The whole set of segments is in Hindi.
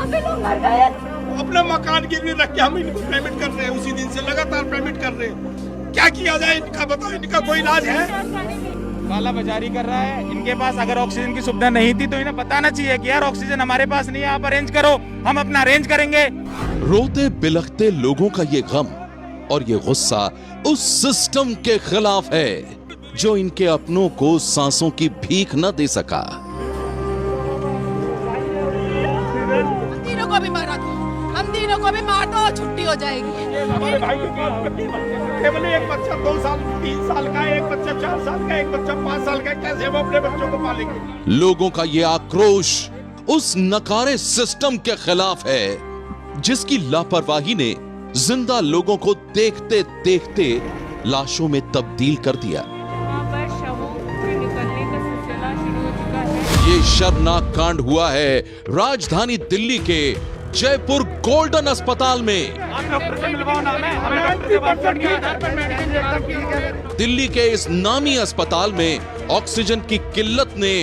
काफी लोग मर गए। अपना मकान गिरवी रख के हम इनको पेमेंट कर रहे हैं, उसी दिन से लगातार पेमेंट कर रहे हैं। क्या किया जाए इनका बताओ, इनका कोई इलाज है? काला बाजारी कर रहा है। इनके पास अगर ऑक्सीजन की सुविधा नहीं थी तो इन्हें बताना चाहिए कि यार ऑक्सीजन हमारे पास नहीं है, आप अरेंज करो, हम अपना अरेंज करेंगे। रोते बिलखते लोगों का ये गम और ये गुस्सा उस सिस्टम के खिलाफ है जो इनके अपनों को सांसों की भीख न दे सका। तीनों को भी मारा दो, हम तीनों को भी मार दो, छुट्टी हो जाएगी। हमारे भाई केवल एक बच्चा 2 साल 3 साल का है, एक बच्चा 4 साल का, एक बच्चा 5 साल का, कैसे वो अपने बच्चों को पालेंगे? लोगों का ये आक्रोश उस नकारे सिस्टम के खिलाफ है जिसकी लापरवाही ने जिंदा लोगों को देखते देखते लाशों में तब्दील कर दिया। ये शर्मनाक कांड हुआ है राजधानी दिल्ली के जयपुर गोल्डन अस्पताल में। दिल्ली के इस नामी अस्पताल में ऑक्सीजन की किल्लत ने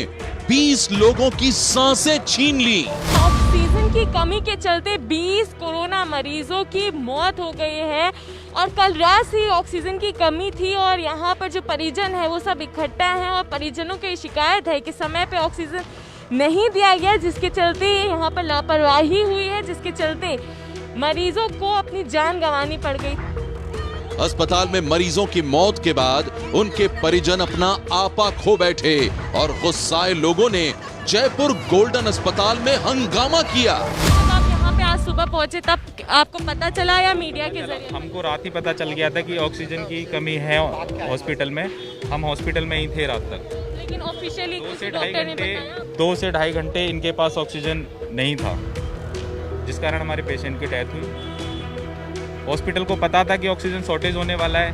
20 लोगों की सांसें छीन ली। ऑक्सीजन की कमी के चलते 20 कोरोना मरीजों की मौत हो गई है और कल रात से ऑक्सीजन की कमी थी और यहाँ पर जो परिजन है वो सब इकट्ठा हैं और परिजनों की शिकायत है कि समय पे ऑक्सीजन नहीं दिया गया, जिसके चलते यहाँ पर लापरवाही हुई है, जिसके चलते मरीजों को अपनी जान गंवानी पड़ गई। अस्पताल में मरीजों की मौत के बाद उनके परिजन अपना आपा खो बैठे और गुस्साए लोगों ने जयपुर गोल्डन अस्पताल में हंगामा किया। जब आप यहाँ पे आज सुबह पहुँचे तब आपको पता चला या मीडिया के जरिए? हमको रात ही पता चल गया था कि ऑक्सीजन की कमी है हॉस्पिटल में। हम हॉस्पिटल में ही थे रात तक। लेकिन ऑफिशियली 2 से 2.5 घंटे इनके पास ऑक्सीजन नहीं था, जिस कारण हमारे पेशेंट की डेथ हुई। हॉस्पिटल को पता था कि ऑक्सीजन शॉर्टेज होने वाला है,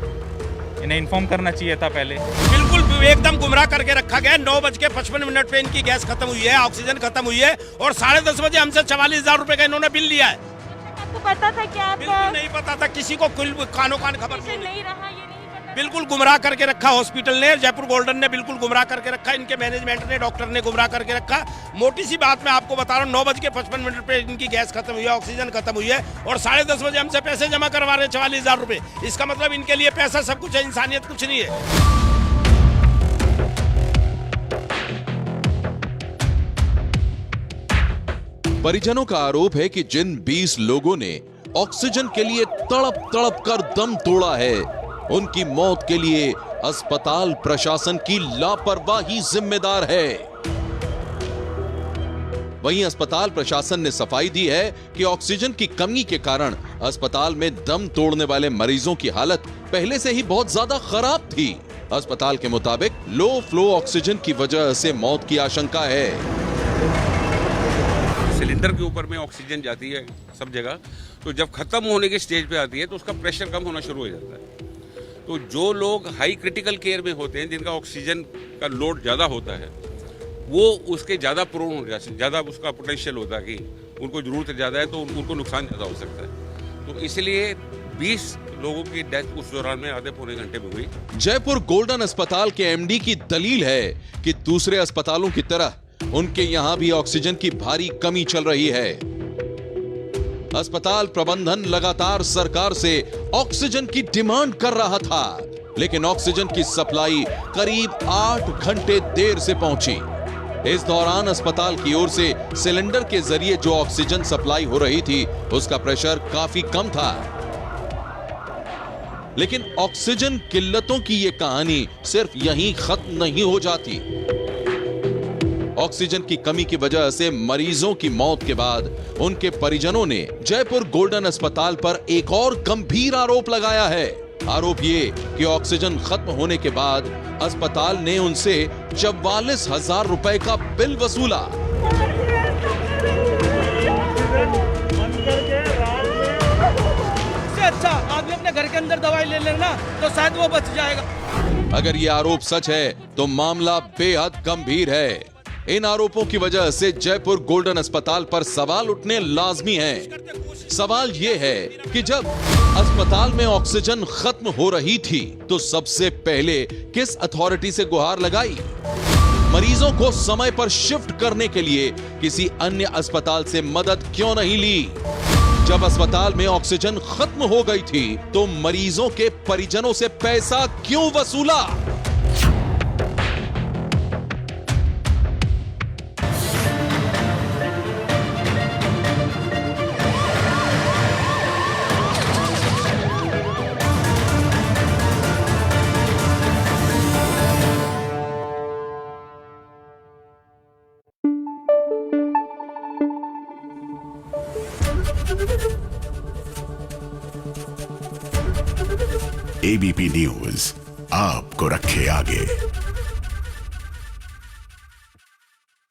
इन्हें इन्फॉर्म करना चाहिए था पहले। बिल्कुल एकदम गुमराह करके रखा गया। 9:55 पे इनकी गैस खत्म हुई है, ऑक्सीजन खत्म हुई है और 10:30 बजे हमसे 44,000 रुपए का इन्होंने बिल लिया है। आपको पता था कि आप बिल्कुल नहीं पता था, किसी को कानो कान खबर नहीं रहा, ये नहीं पता। बिल्कुल गुमराह करके रखा हॉस्पिटल ने, जयपुर गोल्डन ने बिल्कुल गुमराह करके रखा, इनके मैनेजमेंट ने, डॉक्टर ने गुमराह करके रखा। मोटी सी बात मैं आपको बता रहा हूँ, 9:55 पे इनकी गैस खत्म हुई है, ऑक्सीजन खत्म हुई है और 10:30 बजे हमसे पैसे जमा करवा रहे 44,000 रुपए। इसका मतलब इनके लिए पैसा सब कुछ है, इंसानियत कुछ नहीं है। परिजनों का आरोप है कि जिन 20 लोगों ने ऑक्सीजन के लिए तड़प तड़प कर दम तोड़ा है, उनकी मौत के लिए अस्पताल प्रशासन की लापरवाही जिम्मेदार है। वहीं अस्पताल प्रशासन ने सफाई दी है कि ऑक्सीजन की कमी के कारण अस्पताल में दम तोड़ने वाले मरीजों की हालत पहले से ही बहुत ज्यादा खराब थी। अस्पताल के मुताबिक लो फ्लो ऑक्सीजन की वजह से मौत की आशंका है। सिलेंडर के ऊपर में ऑक्सीजन जाती है सब जगह, तो जब खत्म होने के स्टेज पे आती है तो उसका प्रेशर कम होना शुरू हो जाता है। तो जो लोग हाई क्रिटिकल केयर में होते हैं, जिनका ऑक्सीजन का लोड ज़्यादा होता है, वो उसके ज़्यादा प्रोन हो जाते हैं, ज़्यादा उसका पोटेंशियल होता है कि उनको ज़रूरत ज़्यादा है तो उनको नुकसान ज़्यादा हो सकता है। तो इसलिए 20 लोगों की डेथ उस दौरान में आधे पौने घंटे में हुई। जयपुर गोल्डन अस्पताल के एमडी की दलील है कि दूसरे अस्पतालों की तरह उनके यहां भी ऑक्सीजन की भारी कमी चल रही है। अस्पताल प्रबंधन लगातार सरकार से ऑक्सीजन की डिमांड कर रहा था, लेकिन ऑक्सीजन की सप्लाई करीब 8 घंटे देर से पहुंची। इस दौरान अस्पताल की ओर से सिलेंडर के जरिए जो ऑक्सीजन सप्लाई हो रही थी, उसका प्रेशर काफी कम था। लेकिन ऑक्सीजन किल्लतों की यह कहानी सिर्फ यहीं खत्म नहीं हो जाती। ऑक्सीजन की कमी की वजह से मरीजों की मौत के बाद उनके परिजनों ने जयपुर गोल्डन अस्पताल पर एक और गंभीर आरोप लगाया है। आरोप ये कि ऑक्सीजन खत्म होने के बाद अस्पताल ने उनसे 44,000 रुपए का बिल वसूला। अच्छा आदमी अपने घर के अंदर दवाई ले लेना तो शायद वो बच जाएगा। अगर ये आरोप सच है तो मामला बेहद गंभीर है। इन आरोपों की वजह से जयपुर गोल्डन अस्पताल पर सवाल उठने लाजमी हैं। सवाल ये है कि जब अस्पताल में ऑक्सीजन खत्म हो रही थी तो सबसे पहले किस अथॉरिटी से गुहार लगाई? मरीजों को समय पर शिफ्ट करने के लिए किसी अन्य अस्पताल से मदद क्यों नहीं ली? जब अस्पताल में ऑक्सीजन खत्म हो गई थी तो मरीजों के परिजनों से पैसा क्यों वसूला? एबीपी न्यूज आपको रखे आगे।